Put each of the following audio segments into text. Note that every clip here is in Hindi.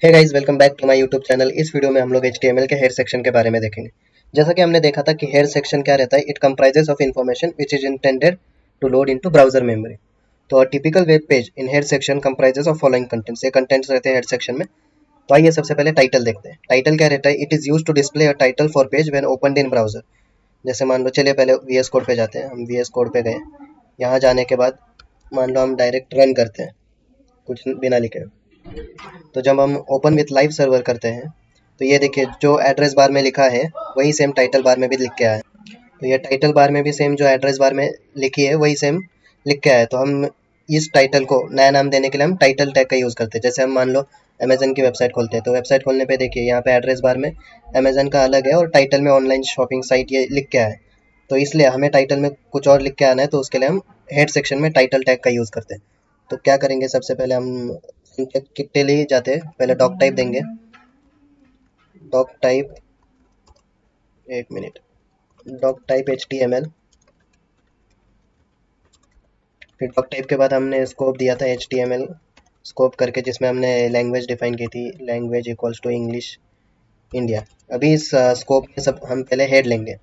Hey guys, welcome back to my YouTube channel. इस वीडियो में हम लोग HTML के हेयर सेक्शन के बारे में देखेंगे। जैसा कि हमने देखा था कि हेयर सेक्शन क्या रहता है, it comprises of information which is intended to load into browser memory. तो typical web page in header section comprises of following contents. ये कंटेंट्स रहते हैं हेयर सेक्शन में। तो आइए सबसे पहले टाइटल देखते हैं। टाइटल क्या रहता है? It is use to display a title for page when opened in browser. जैसे मान लो, चलिए पहले VS कोड पे जाते हैं। हम VS कोड पे गए। यहाँ जाने के बाद मान लो हम डायरेक्ट रन करते हैं कुछ बिना लिखे। तो जब हम ओपन विथ लाइव सर्वर करते हैं तो ये देखिए, जो एड्रेस बार में लिखा है वही सेम टाइटल बार में भी लिख के आया है। तो ये टाइटल बार में भी सेम जो एड्रेस बार में लिखी है वही सेम लिख के आया है। तो हम इस टाइटल को नया नाम देने के लिए हम टाइटल टैग का यूज़ करते हैं। जैसे हम मान लो अमेजन की वेबसाइट खोलते हैं, तो वेबसाइट खोलने पे देखिए यहाँ पे एड्रेस बार में अमेजन का अलग है और टाइटल में ऑनलाइन शॉपिंग साइट ये लिख के आया है। तो इसलिए हमें टाइटल में कुछ और लिख के आना है, तो उसके लिए हम हेड सेक्शन में टाइटल टैग का यूज़ करते हैं। तो क्या करेंगे, सबसे पहले हम कितने लिए जाते हैं, पहले डॉक टाइप देंगे। डॉक टाइप, एक मिनट, डॉक टाइप HTML। फिर डॉक टाइप के बाद हमने स्कोप दिया था HTML स्कोप करके, जिसमें हमने लैंग्वेज डिफाइन की थी, language equals to English India. अभी इस स्कोप में सब हम पहले हेड लेंगे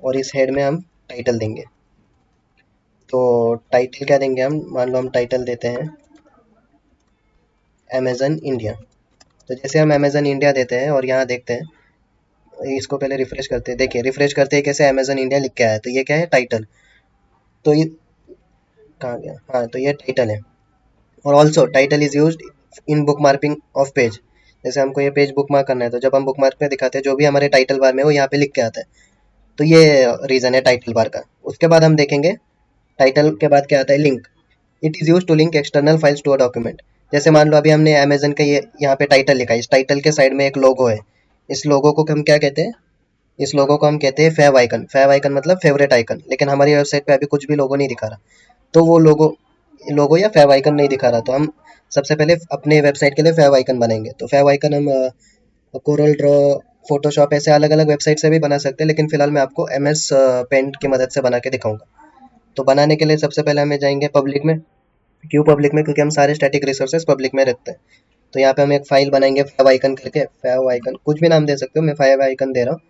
और इस हेड में हम टाइटल देंगे। तो टाइटल क्या देंगे हम, मान लो हम टाइटल देते हैं अमेजन इंडिया। तो जैसे हम अमेजन इंडिया देते हैं और यहाँ देखते हैं, इसको पहले रिफ्रेश करते हैं। देखिए रिफ्रेश करते हैं कैसे अमेजन इंडिया लिख के आया है। तो ये क्या है, टाइटल। तो ये कहाँ गया, हाँ, तो ये टाइटल है। और also title is use in book marking of page. जैसे हमको ये पेज बुक मार्क करना है, तो जब हम बुक मार्क पे दिखाते हैं जो भी हमारे टाइटल बार में वो यहाँ पे लिख के आता है। तो ये रीज़न है टाइटल बार का। उसके बाद हम देखेंगे टाइटल के बाद क्या आता है, link. It is use to link external files to a document. जैसे मान लो अभी हमने अमेजन का ये यहाँ पे टाइटल लिखा है, इस टाइटल के साइड में एक लोगो है। इस लोगो को हम क्या कहते हैं, इस लोगो को हम कहते हैं फेव आइकन। फेव आइकन मतलब फेवरेट आइकन। लेकिन हमारी वेबसाइट पे अभी कुछ भी लोगो नहीं दिखा रहा, तो वो लोगो लोगो या फेव आइकन नहीं दिखा रहा, तो हम सबसे पहले अपने वेबसाइट के लिए फेव आइकन बनाएंगे। तो फेव आइकन हम कोरल ड्रॉ, फोटोशॉप, ऐसे अलग अलग वेबसाइट से भी बना सकते हैं, लेकिन फिलहाल मैं आपको MS पेंट की मदद से बना के दिखाऊंगा। तो बनाने के लिए सबसे पहले हमें जाएंगे पब्लिक में। क्यों पब्लिक में? क्योंकि हम सारे स्टैटिक रिसोर्सेज पब्लिक में रखते हैं। तो यहाँ पे हम एक फाइल बनाएंगे फेव आइकन करके। फेव आइकन कुछ भी नाम दे सकते हो, मैं फेव आइकन दे रहा हूँ।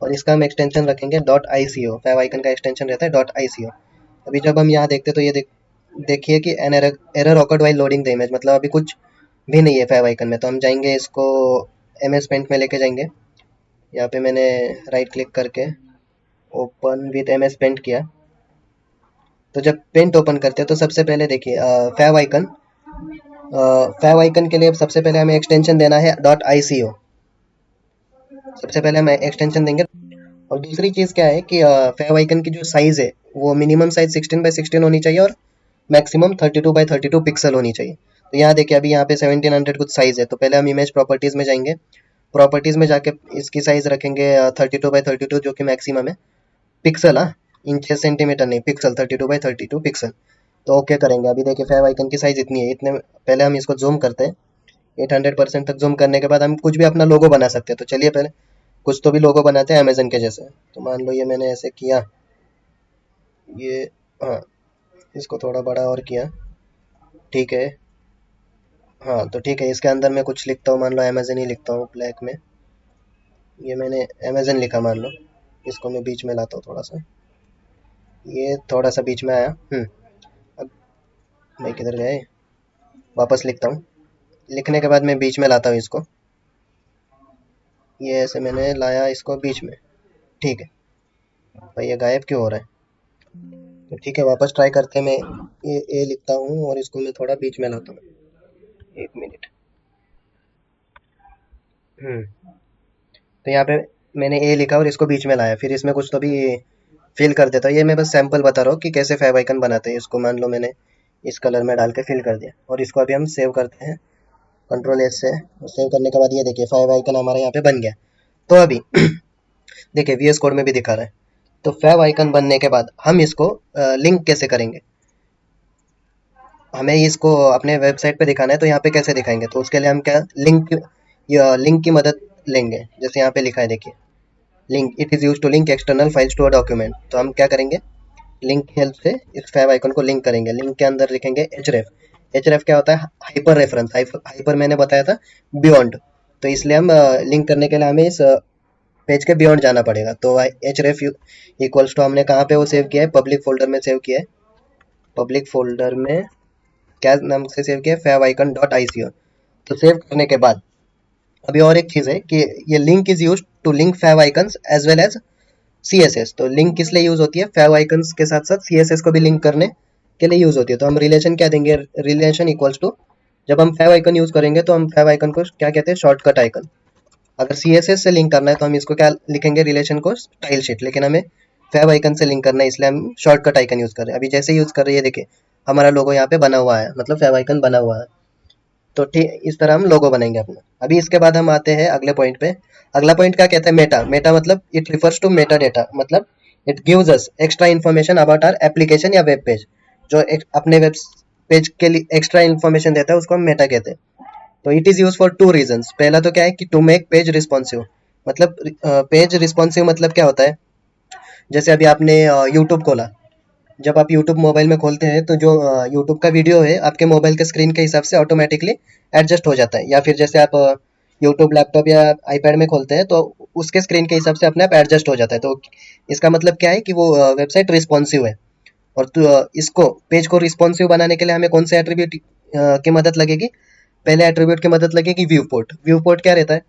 और इसका हम एक्सटेंशन रखेंगे .ico। फेव आइकन का एक्सटेंशन रहता है .ico। अभी जब हम यहाँ देखते हैं तो ये देखिए कि an error awkward while loading the image, मतलब अभी कुछ भी नहीं है फेव आइकन में। तो हम जाएंगे इसको MS पेंट में लेके जाएंगे। यहाँ पे मैंने राइट क्लिक करके ओपन विद MS पेंट किया। तो जब पेंट ओपन करते हैं तो सबसे पहले देखिए फेव आइकन, फेव आइकन के लिए सबसे पहले हमें एक्सटेंशन देना है .ico। सबसे पहले हम एक्सटेंशन देंगे। और दूसरी चीज़ क्या है कि फेव आइकन की जो साइज़ है वो मिनिमम साइज 16x16 होनी चाहिए और मैक्सिमम 32x32 पिक्सल होनी चाहिए। तो यहाँ देखिए अभी यहाँ पे 1700 कुछ साइज़ है। तो पहले हम इमेज प्रॉपर्टीज़ में जाएंगे। प्रॉपर्टीज़ में जाके इसकी साइज़ रखेंगे 32x32, जो कि मैक्सिमम है। पिक्सल, हाँ, इंचेस सेंटीमीटर नहीं, पिक्सल, 32x32 पिक्सल। तो ओके करेंगे। अभी देखिए फेव आइकन की साइज़ इतनी है। इतने पहले हम इसको जूम करते हैं। 800% तक जूम करने के बाद हम कुछ भी अपना लोगो बना सकते हैं। तो चलिए पहले कुछ तो भी लोगो बनाते हैं अमेजन के जैसे। तो मान लो ये मैंने ऐसे किया, ये, हाँ, इसको थोड़ा बड़ा और किया, ठीक है। हाँ, तो ठीक है, इसके अंदर मैं कुछ लिखता हूँ, मान लो अमेजन ही लिखता हूँ ब्लैक में। ये मैंने अमेजन लिखा मान लो। इसको मैं बीच में लाता हूँ थोड़ा सा, ये थोड़ा सा बीच में आया। अब मैं किधर गए, वापस लिखता हूँ। लिखने के बाद मैं बीच में लाता हूँ इसको। ये ऐसे मैंने लाया इसको बीच में, ठीक है। भाई ये गायब क्यों हो रहा है? तो ठीक है, वापस ट्राई करते हैं। मैं ये ए लिखता हूँ और इसको मैं थोड़ा बीच में लाता हूँ, एक मिनट। हम्म तो यहाँ पे मैंने ए लिखा और इसको बीच में लाया, फिर इसमें कुछ तो भी फिल कर देता हूँ। ये मैं बस सैंपल बता रहा हूँ कि कैसे फेव आइकन बनाते हैं। इसको मान लो मैंने इस कलर में डाल के फिल कर दिया और इसको अभी हम सेव करते हैं Ctrl+S से। और सेव करने के बाद ये देखिए फेव आइकन हमारा यहाँ पे बन गया। तो अभी देखिए VS कोड में भी दिखा रहा है। तो फेव आइकन बनने के बाद हम इसको लिंक कैसे करेंगे, हमें इसको अपने वेबसाइट पे दिखाना है। तो यहाँ पे कैसे दिखाएंगे, तो उसके लिए हम क्या, लिंक, या लिंक की मदद लेंगे। जैसे यहाँ पे लिखा है देखिए, link, it is use to link external files to a document. तो हम क्या करेंगे, लिंक की हेल्प से इस फेव आइकन को लिंक करेंगे। लिंक के अंदर लिखेंगे href। href क्या होता है, हाइपर रेफरेंस, हाइपर मैंने बताया था बियॉन्ड, तो इसलिए हम लिंक करने के लिए हमें इस पेज के बियॉन्ड जाना पड़ेगा। तो href इक्वल्स टू हमने कहाँ पे वो सेव किया है, पब्लिक फोल्डर में सेव किया है, पब्लिक फोल्डर में क्या नाम से सेव किया है, favicon.ico। तो सेव करने के बाद अभी और एक चीज़ है कि ये link is use to link fav icons as well as CSS। तो लिंक किस लिए यूज होती है, फैव आइकन्स के साथ साथ CSS को भी लिंक करने के लिए यूज होती है। तो हम रिलेशन क्या देंगे, रिलेशन इक्वल्स टू, जब हम फैव आइकन यूज करेंगे तो हम फैव आइकन को क्या कहते हैं, शॉर्टकट आइकन। अगर CSS से लिंक करना है तो हम इसको क्या लिखेंगे, रिलेशन को स्टाइल शीट, लेकिन हमें फैव आइकन से लिंक करना है इसलिए हम शॉर्टकट आइकन यूज कर रहे हैं। अभी जैसे यूज कर रहे हैं, देखिए हमारा लोगो यहाँ पे बना हुआ है, मतलब फैव आइकन बना हुआ है। तो ठीक इस तरह हम लोगो बनाएंगे अपना। अभी इसके बाद हम आते हैं अगले पॉइंट पे। अगला पॉइंट क्या कहता है, मेटा। मेटा मतलब it refers to meta data, मतलब it gives us extra information about our application या वेब पेज। जो अपने वेब पेज के लिए एक्स्ट्रा इन्फॉर्मेशन देता है उसको हम मेटा कहते हैं। तो it is use for two reasons. पहला तो क्या है कि टू मेक पेज रिस्पॉन्सिव, मतलब पेज रिस्पॉन्सिव मतलब क्या होता है, जैसे अभी आपने यूट्यूब खोला, जब आप यूट्यूब मोबाइल में खोलते हैं तो जो यूट्यूब का वीडियो है आपके मोबाइल के स्क्रीन के हिसाब से ऑटोमेटिकली एडजस्ट हो जाता है, या फिर जैसे आप यूट्यूब लैपटॉप या आईपैड में खोलते हैं तो उसके स्क्रीन के हिसाब से अपने आप एडजस्ट हो जाता है। तो इसका मतलब क्या है कि वो वेबसाइट रिस्पॉन्सिव है। और तो इसको पेज को रिस्पॉन्सिव बनाने के लिए हमें कौन से एट्रीब्यूट की मदद लगेगी, पहले एट्रीब्यूट की मदद लगेगी व्यू पोर्ट। व्यू पोर्ट क्या रहता है,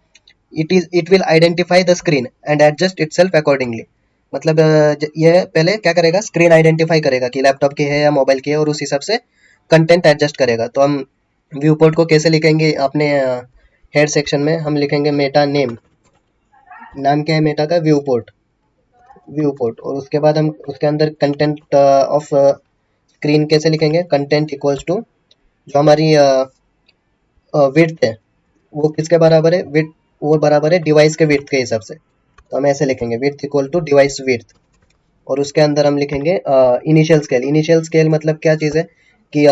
it will identify the screen and adjust itself accordingly. मतलब ये पहले क्या करेगा, स्क्रीन आइडेंटिफाई करेगा कि लैपटॉप की है या मोबाइल की है, और उस हिसाब से कंटेंट एडजस्ट करेगा। तो हम व्यू पोर्ट को कैसे लिखेंगे, अपने हेड सेक्शन में हम लिखेंगे मेटा नेम। नाम क्या है मेटा का, व्यू पोर्ट, व्यू पोर्ट। और उसके बाद हम उसके अंदर कंटेंट ऑफ स्क्रीन कैसे लिखेंगे, कंटेंट इक्वल्स टू जो हमारी विड्थ है वो किसके बराबर है, विड्थ वो बराबर है डिवाइस के विड्थ के हिसाब से। तो हम ऐसे लिखेंगे width equal to device width. और उसके अंदर हम लिखेंगे इनिशियल स्केल। इनिशियल स्केल मतलब क्या चीज़ है कि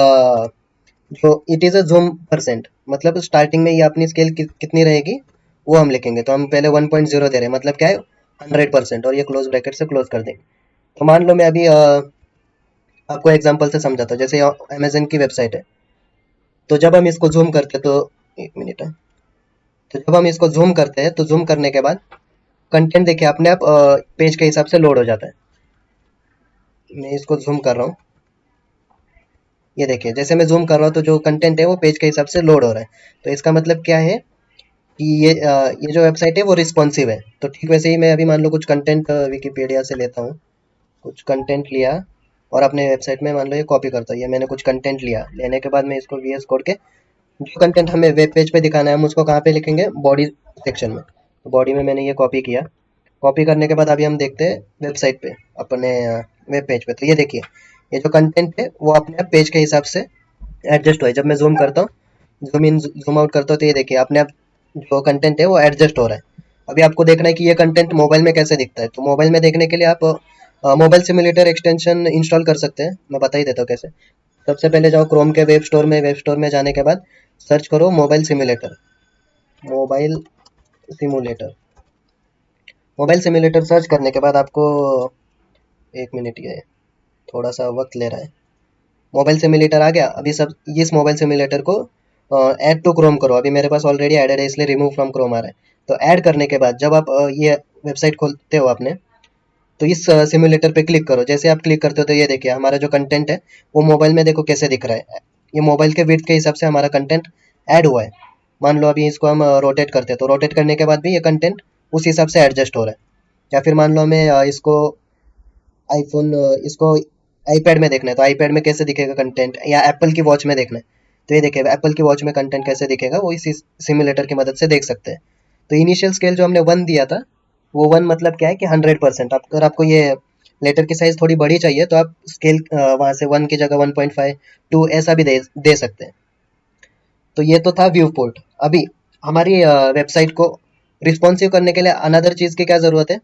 जो it is a Zoom percent, मतलब स्टार्टिंग में ये अपनी स्केल कितनी रहेगी वो हम लिखेंगे। तो हम पहले 1.0 दे रहे हैं, मतलब क्या है 100%, और ये क्लोज ब्रैकेट से क्लोज कर देंगे। तो मान लो मैं अभी आपको एग्जांपल से समझाता हूँ। जैसे अमेजन की वेबसाइट है, तो जब हम इसको जूम करते हैं तो एक मिनट है, तो जब हम इसको जूम करते हैं तो जूम करने के बाद कंटेंट देखिए अपने आप पेज के हिसाब से लोड हो जाता है। मैं इसको जूम कर रहा हूँ, ये देखिए जैसे मैं जूम कर रहा हूँ तो जो कंटेंट है वो पेज के हिसाब से लोड हो रहा है। तो इसका मतलब क्या है कि ये जो वेबसाइट है वो रिस्पॉन्सिव है। तो ठीक वैसे ही मैं अभी मान लो कुछ कंटेंट विकिपीडिया से लेता हूँ, कुछ कंटेंट लिया और अपने वेबसाइट में मान लो ये कॉपी करता हूँ। ये मैंने कुछ कंटेंट लिया, लेने के बाद मैं इसको VS कोड के जो कंटेंट हमें वेब पेज पे दिखाना है हम उसको कहाँ पे लिखेंगे, बॉडी सेक्शन में। तो बॉडी में मैंने ये कॉपी किया। कॉपी करने के बाद अभी हम देखते हैं वेबसाइट पे, अपने वेब पेज पे। तो ये देखिए ये जो कंटेंट है वो अपने आप पेज के हिसाब से एडजस्ट हुआ है। जब मैं जूम करता हूँ, जूम इन जूम आउट करता हूँ, तो ये देखिए अपने आप जो कंटेंट है वो एडजस्ट हो रहा है। अभी आपको देखना है कि ये कंटेंट मोबाइल में कैसे दिखता है। तो मोबाइल में देखने के लिए आप मोबाइल सिमुलेटर एक्सटेंशन इंस्टॉल कर सकते हैं। मैं बता ही देता हूँ कैसे। सबसे पहले जाओ क्रोम के वेब स्टोर में, वेब स्टोर में जाने के बाद सर्च करो mobile simulator. Mobile simulator, mobile simulator search करने के बाद आपको एक मिनट, ये थोड़ा सा वक्त ले रहा है। मोबाइल सिमुलेटर आ गया। अभी सब इस मोबाइल सिमुलेटर को ऐड टू क्रोम करो। अभी मेरे पास ऑलरेडी ऐडेड है इसलिए रिमूव फ्रॉम क्रोम आ रहा है। तो ऐड करने के बाद जब आप ये वेबसाइट खोलते हो आपने, तो इस सिमुलेटर पे क्लिक करो। जैसे आप क्लिक करते हो तो ये देखिए हमारा जो कंटेंट है वो मोबाइल में देखो कैसे दिख रहा है। ये मोबाइल के विड्थ के हिसाब से हमारा कंटेंट ऐड हुआ है। मान लो अभी इसको हम रोटेट करते हैं, तो रोटेट करने के बाद भी ये कंटेंट उस हिसाब से एडजस्ट हो रहा है। या फिर मान लो हमें इसको आईफोन इसको आईपैड में देखना है, तो आईपैड में कैसे दिखेगा कंटेंट, या एप्पल की वॉच में देखना है तो ये देखिए एप्पल की वॉच में कंटेंट कैसे दिखेगा वो इसी सिमुलेटर की मदद से देख सकते हैं। तो इनिशियल स्केल जो हमने 1 दिया था, वो 1 मतलब क्या है कि 100%। अगर आपको ये लेटर की साइज थोड़ी बड़ी चाहिए तो आप स्केल वहाँ से 1 की जगह 1.5 2 ऐसा भी दे सकते हैं। तो ये तो था व्यू पोर्ट। अभी हमारी वेबसाइट को रिस्पॉन्सिव करने के लिए अनदर चीज़ की क्या ज़रूरत है,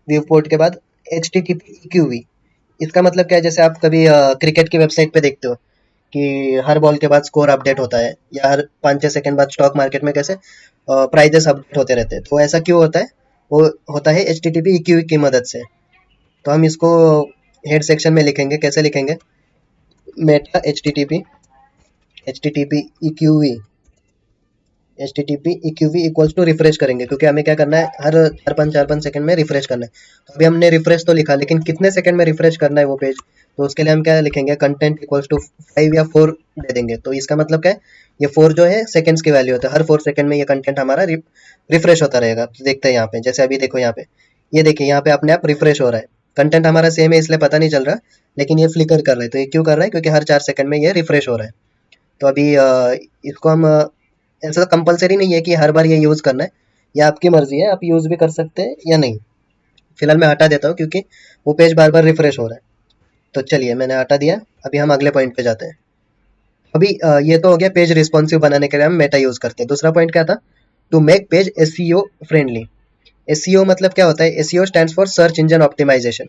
व्यू पोर्ट के बाद HTTP EQV। इसका मतलब क्या है, जैसे आप कभी क्रिकेट की वेबसाइट पे देखते हो कि हर बॉल के बाद स्कोर अपडेट होता है, या हर 5-6 सेकंड बाद स्टॉक मार्केट में कैसे प्राइजेस अपडेट होते रहते हैं। तो ऐसा क्यों होता है, वो होता है HTTP EQV की मदद से। तो हम इसको हेड सेक्शन में लिखेंगे, कैसे लिखेंगे, meta HTTP H T T P equals to refresh करेंगे, क्योंकि हमें क्या करना है, हर 4-5 सेकंड में रिफ्रेश करना है। तो अभी हमने रिफ्रेश तो लिखा, लेकिन कितने सेकंड में रिफ्रेश करना है वो पेज, तो उसके लिए हम क्या लिखेंगे, कंटेंट इक्वल्स टू 5 या 4 दे देंगे। तो इसका मतलब क्या है, ये 4 जो है सेकंड्स की वैल्यू होता है, हर 4 सेकंड में ये कंटेंट हमारा रिफ्रेश होता रहेगा। तो देखते हैं यहाँ पे, जैसे अभी देखो यहाँ पे, ये देखिए यहाँ पे अपने आप रिफ्रेश हो रहा है। कंटेंट हमारा सेम है इसलिए पता नहीं चल रहा, लेकिन ये फ्लिकर कर रहा है। तो ये क्यों कर रहा है, क्योंकि हर 4 सेकंड में ये रिफ्रेश हो रहा है। तो अभी इसको हम ऐसा कंपलसरी नहीं है कि हर बार ये यूज़ करना है, या आपकी मर्जी है, आप यूज़ भी कर सकते हैं या नहीं। फिलहाल मैं हटा देता हूँ क्योंकि वो पेज बार बार रिफ्रेश हो रहा है। तो चलिए मैंने हटा दिया। अभी हम अगले पॉइंट पे जाते हैं। अभी ये तो हो गया पेज रिस्पॉन्सिव बनाने के लिए हम मेटा यूज़ करते हैं। दूसरा पॉइंट क्या था, to make page SEO friendly. SEO मतलब क्या होता है, SEO stands for search engine optimisation.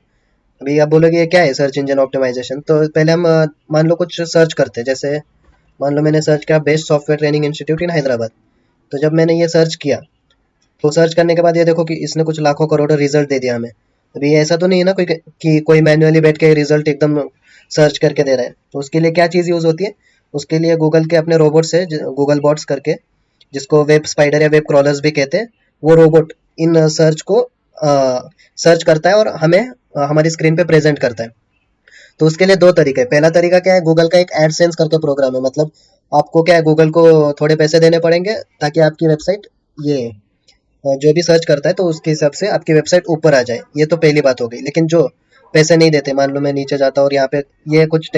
अभी आप बोलोगे ये क्या है सर्च इंजन ऑप्टिमाइजेशन, तो पहले हम मान लो कुछ सर्च करते हैं। जैसे मान लो मैंने सर्च किया best software training institute in Hyderabad. तो जब मैंने ये सर्च किया, तो सर्च करने के बाद ये देखो कि इसने कुछ लाखों करोड़ों रिजल्ट दे दिया हमें। अभी ऐसा तो नहीं है ना कोई कि कोई मैन्युअली बैठ के रिजल्ट एकदम सर्च करके दे रहा है। तो उसके लिए क्या चीज़ यूज़ होती है, उसके लिए गूगल के अपने रोबोट्स है, गूगल बॉट्स करके, जिसको वेब स्पाइडर या वेब क्रॉलर्स भी कहते हैं। वो रोबोट इन सर्च को सर्च करता है और हमें हमारी स्क्रीन पे प्रेजेंट करता है। तो उसके लिए दो तरीके हैं। पहला तरीका क्या है, गूगल का एक एडसेंस करके प्रोग्राम है। मतलब आपको क्या है, गूगल को थोड़े पैसे देने पड़ेंगे ताकि आपकी वेबसाइट ये जो भी सर्च करता है तो उसके हिसाब से आपकी वेबसाइट ऊपर आ जाए। ये तो पहली बात हो गई। लेकिन जो पैसे नहीं देते, मान लो मैं नीचे जाता हूँ और यहाँ पे ये कुछ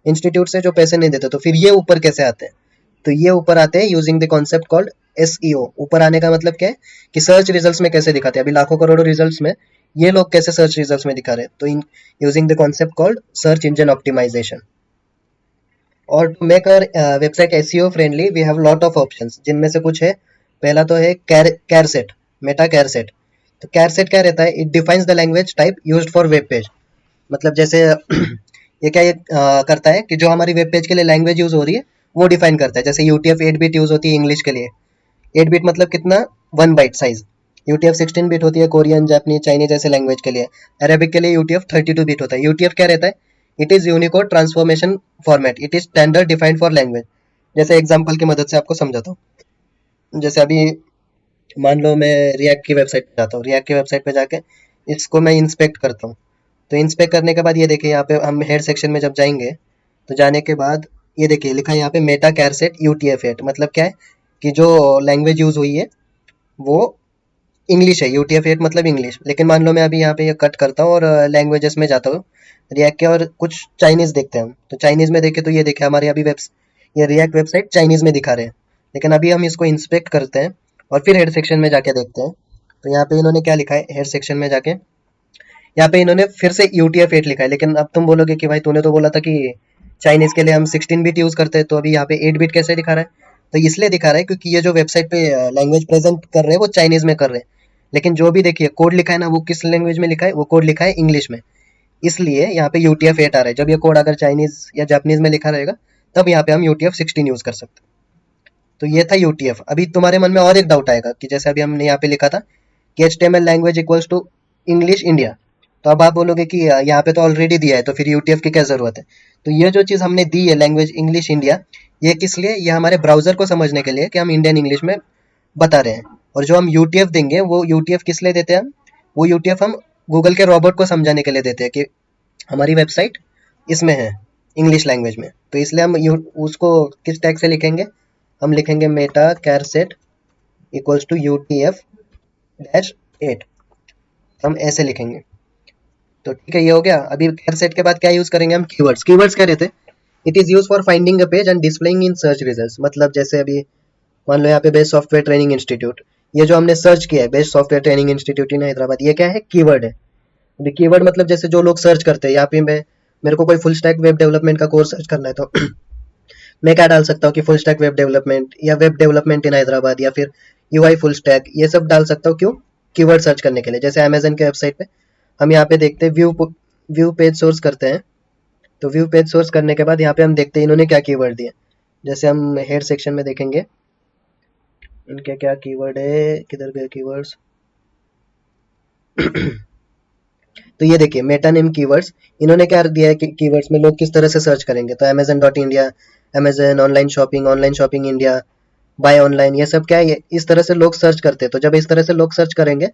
इंस्टीट्यूट से जो पैसे नहीं देते, तो फिर ये ऊपर कैसे आते हैं, तो ये यूपर आते हैं using the concept called SEO. ऊपर आने का मतलब क्या है कि सर्च रिजल्ट्स में कैसे दिखाते हैं। अभी लाखों करोड़ों रिजल्ट्स में ये लोग कैसे सर्च रिजल्ट्स में दिखा रहे हैं, तो in using the concept called search engine optimization. और to make our website SEO friendly we have lot of options, जिनमें से कुछ है। पहला तो है कैरसेट, मेटा कैरसेट। तो कैरसेट क्या रहता है, it defines the language type used for web page. मतलब जैसे ये क्या ये करता है कि जो हमारी वेब पेज के लिए लैंग्वेज यूज हो रही है वो डिफाइन करता है। जैसे यूटीएफ 8 बिट यूज होती है इंग्लिश के लिए। 8 बिट मतलब कितना, 1 बाइट साइज। यूटीएफ 16 बिट होती है कोरियन, जापानीज, चाइनीज जैसे लैंग्वेज के लिए। अरेबिक के लिए यूटीएफ 32 बिट होता है। यूटीएफ क्या रहता है, it is Unicode transformation format, it is standard defined for language. जैसे एग्जाम्पल की मदद से आपको समझाता हूँ। जैसे अभी मान लो मैं रिएक्ट की वेबसाइट पे जाता हूँ, रिएक्ट की वेबसाइट पे जाके इसको मैं इंस्पेक्ट करता हूँ। तो इंस्पेक्ट करने के बाद ये देखिए यहाँ पे हम हेड सेक्शन में जब जाएंगे, तो जाने के बाद ये देखिए लिखा है यहाँ पे मेटा कैरसेट यूटीएफ 8। मतलब क्या है कि जो लैंग्वेज यूज हुई है वो इंग्लिश है, यूटीएफ 8 मतलब इंग्लिश। लेकिन मान लो मैं अभी यहाँ पे ये कट करता हूँ और लैंग्वेजेस में जाता हूँ रिएक्ट के, और कुछ चाइनीज देखते हैं हम। तो चाइनीज में देखे तो ये देखे हमारे अभी ये रिएक्ट वेबसाइट चाइनीज में दिखा रहे हैं। लेकिन अभी हम इसको इंस्पेक्ट करते हैं और फिर हेड सेक्शन में जाके देखते हैं। तो यहाँ पे इन्होंने क्या लिखा है, हेड सेक्शन में जाके यहाँ पे इन्होंने फिर से यूटीएफ 8 लिखा है। लेकिन अब तुम बोलोगे कि भाई तूने तो बोला था कि चाइनीज के लिए हम 16 बिट यूज करते हैं, तो अभी यहाँ पे 8 बिट कैसे दिखा रहा है। तो इसलिए दिखा रहा है क्योंकि ये जो वेबसाइट पे लैंग्वेज प्रेजेंट कर रहे हैं वो चाइनीज में कर रहे हैं। लेकिन जो भी देखिए कोड लिखा है ना, वो किस लैंग्वेज में लिखा है, वो कोड लिखा है इंग्लिश में। इसलिए यहाँ पे यूटीएफ 8 आ रहा है। जब ये कोड अगर चाइनीज या जापानीज में लिखा रहेगा, तब यहाँ पे हम यूटीएफ 16 यूज कर सकते हैं। तो ये था यूटीएफ। अभी तुम्हारे मन में और एक डाउट आएगा कि जैसे अभी हमने यहाँ पे लिखा था कि HTML language equals to English India. तो अब आप बोलोगे कि यहाँ पे तो ऑलरेडी दिया है, तो फिर यूटीएफ की क्या जरूरत है। तो ये जो चीज़ हमने दी है लैंग्वेज इंग्लिश इंडिया, ये किस लिए, ये हमारे ब्राउजर को समझने के लिए कि हम इंडियन इंग्लिश में बता रहे हैं। और जो हम यूटीएफ देंगे वो यूटीएफ किस लिए देते हैं हम, वो यूटीएफ हम गूगल के रोबोट को समझाने के लिए देते हैं कि हमारी वेबसाइट इसमें है इंग्लिश लैंग्वेज में। तो इसलिए हम उसको किस टैग से लिखेंगे, हम लिखेंगे मेटा कैरसेट इक्वल्स टू UTF-8। हम ऐसे लिखेंगे। तो ठीक है, ये हो गया। अभी कैरसेट के बाद क्या यूज करेंगे हम, कीवर्ड्स। कीवर्ड्स क्या रहते हैं, it is use for finding a page and displaying in search results. मतलब जैसे अभी मान लो यहाँ पे बेस्ट सॉफ्टवेयर ट्रेनिंग इंस्टीट्यूट, ये जो हमने सर्च किया है best software training institute in Hyderabad, ये क्या है, कीवर्ड है। अभी कीवर्ड मतलब जैसे जो लोग सर्च करते हैं, यहाँ पे मेरे को कोई फुल स्टैक वेब डेवलपमेंट का कोर्स सर्च करना है, तो मैं क्या डाल सकता हूँ कि फुल स्टैक वेब डेवलपमेंट या वेब डेवलपमेंट इन हैदराबाद या फिर यूआई फुल स्टैक, ये सब डाल सकता हूँ। क्यों, कीवर्ड सर्च करने के लिए। जैसे अमेजन के वेबसाइट पे हम यहाँ पे देखते हैं व्यू पेज सोर्स करते हैं। तो व्यू पेज सोर्स करने के बाद यहाँ पे हम देखते हैं इन्होंने क्या कीवर्ड दिए। जैसे हम हेड सेक्शन में देखेंगे इनके क्या कीवर्ड है, किधर गए कीवर्ड्स। तो तो ये देखिए मेटा नेम कीवर्ड्स, इन्होंने क्या दिया है कि कीवर्ड्स में लोग किस तरह से सर्च करेंगे। तो Amazon dot India, Amazon online shopping India, buy online, ये सब क्या है, इस तरह से लोग सर्च करते हैं। तो जब इस तरह से लोग सर्च करेंगे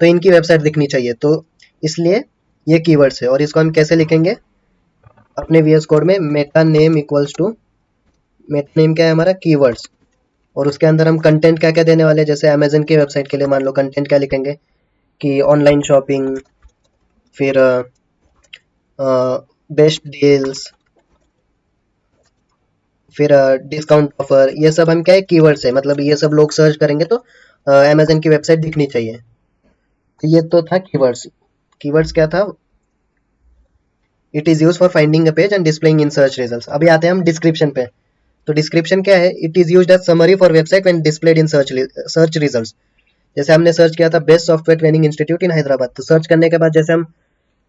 तो इनकी वेबसाइट दिखनी चाहिए, तो इसलिए ये कीवर्ड्स है। और इसको हम कैसे लिखेंगे अपने वीएस कोड में, meta name equals to, meta name क्या है हमारा, कीवर्ड्स, और उसके अंदर हम कंटेंट क्या क्या देने वाले हैं। जैसे अमेजन की वेबसाइट के लिए मान लो कंटेंट क्या लिखेंगे कि ऑनलाइन शॉपिंग, फिर बेस्ट डील्स, फिर डिस्काउंट ऑफर, ये सब हम क्या है कीवर्ड्स है, मतलब ये सब लोग सर्च करेंगे तो अमेजन की वेबसाइट दिखनी चाहिए। तो ये तो था कीवर्ड्स। कीवर्ड्स क्या था, it is use for finding a page and displaying in search results. अभी आते हैं हम डिस्क्रिप्शन पे। तो डिस्क्रिप्शन क्या है, it is used as summary for website when displayed in search results. जैसे हमने सर्च किया था best software training institute in Hyderabad, तो सर्च करने के बाद जैसे हम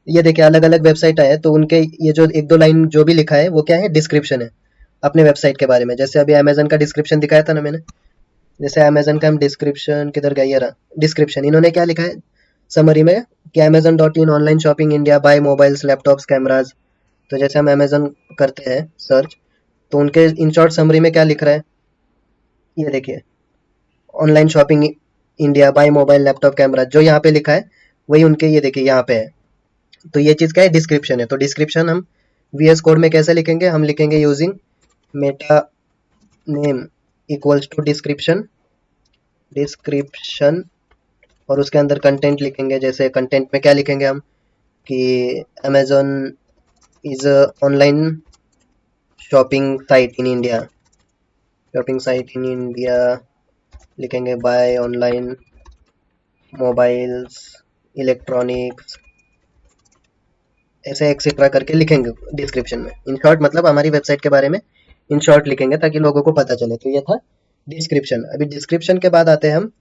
ये देखिए अलग अलग वेबसाइट आए, तो उनके ये जो एक दो लाइन जो भी लिखा है वो क्या है, डिस्क्रिप्शन है अपने वेबसाइट के बारे में। जैसे अभी अमेजन का डिस्क्रिप्शन दिखाया था ना मैंने, जैसे अमेजन का हम डिस्क्रिप्शन किधर गया, ये रहा डिस्क्रिप्शन, इन्होंने क्या लिखा है समरी में कि Amazon dot in online shopping India bye mobiles laptops cameras. तो जैसे हम अमेजन करते हैं सर्च, तो उनके इन शॉर्ट समरी में क्या लिख रहा है, ये देखिए online shopping India bye mobile laptop camera, जो यहाँ पे लिखा है वही उनके ये देखिए यहाँ पे है। तो ये चीज़ क्या है, डिस्क्रिप्शन है। तो डिस्क्रिप्शन हम वीएस कोड में कैसे लिखेंगे, हम लिखेंगे using meta name equals to description, description, और उसके अंदर कंटेंट लिखेंगे। जैसे कंटेंट में क्या लिखेंगे हम कि Amazon is online shopping site in India, shopping site in India लिखेंगे, बाय ऑनलाइन मोबाइल्स इलेक्ट्रॉनिक्स, ऐसे एक्सेट्रा करके लिखेंगे डिस्क्रिप्शन में। इन शॉर्ट मतलब हमारी वेबसाइट के बारे में इन शॉर्ट लिखेंगे ताकि लोगों को पता चले। तो ये था डिस्क्रिप्शन। अभी डिस्क्रिप्शन के बाद आते हैं हम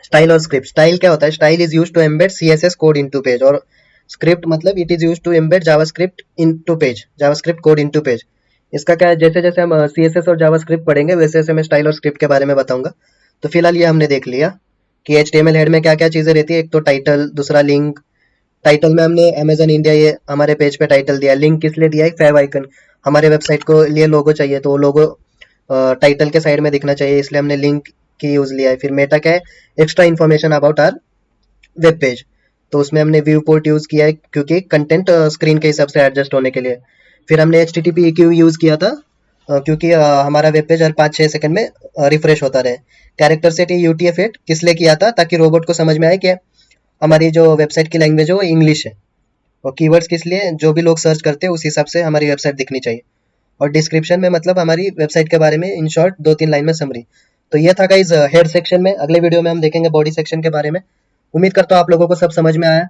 स्टाइल और स्क्रिप्ट। स्टाइल क्या होता है, style is use to embed CSS code into page, और स्क्रिप्ट मतलब it is use to embed JavaScript into page, JavaScript code into page. इसका क्या है, जैसे जैसे हम सीएसएस और जावास्क्रिप्ट पढ़ेंगे वैसे वैसे मैं स्टाइल और स्क्रिप्ट के बारे में बताऊंगा। तो फिलहाल ये हमने देख लिया कि एचटीएमएल हेड में क्या क्या चीजें रहती है। एक तो टाइटल, दूसरा लिंक। टाइटल में हमने अमेजन इंडिया ये हमारे पेज पे टाइटल दिया। लिंक किस लिए दिया है, फैब आइकन, हमारे वेबसाइट को लिए लोगो चाहिए, तो वो लोगो टाइटल के साइड में दिखना चाहिए, इसलिए हमने लिंक की यूज लिया है। फिर मेटा क्या है, extra information about our web page, तो उसमें हमने व्यू पोर्ट यूज किया है क्योंकि कंटेंट स्क्रीन के हिसाब से एडजस्ट होने के लिए। फिर हमने HTTP EQ यूज किया था क्योंकि हमारा वेब पेज हर 5-6 सेकंड में रिफ्रेश होता रहे। कैरेक्टर सेट UTF-8 किस लिए किया था, ताकि रोबोट को समझ में आए कि हमारी जो वेबसाइट की लैंग्वेज है वो इंग्लिश है। और कीवर्ड्स किस लिए, जो भी लोग सर्च करते हैं उस हिसाब से हमारी वेबसाइट दिखनी चाहिए। और डिस्क्रिप्शन में मतलब हमारी वेबसाइट के बारे में इन शॉर्ट 2-3 लाइन में समरी। तो ये था गाइस हेड सेक्शन में। अगले वीडियो में हम देखेंगे बॉडी सेक्शन के बारे में। उम्मीद करता हूँ आप लोगों को सब समझ में आया।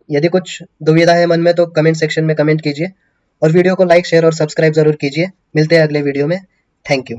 यदि कुछ दुविधा है मन में तो कमेंट सेक्शन में कमेंट कीजिए, और वीडियो को लाइक शेयर और सब्सक्राइब जरूर कीजिए। मिलते हैं अगले वीडियो में। Thank you.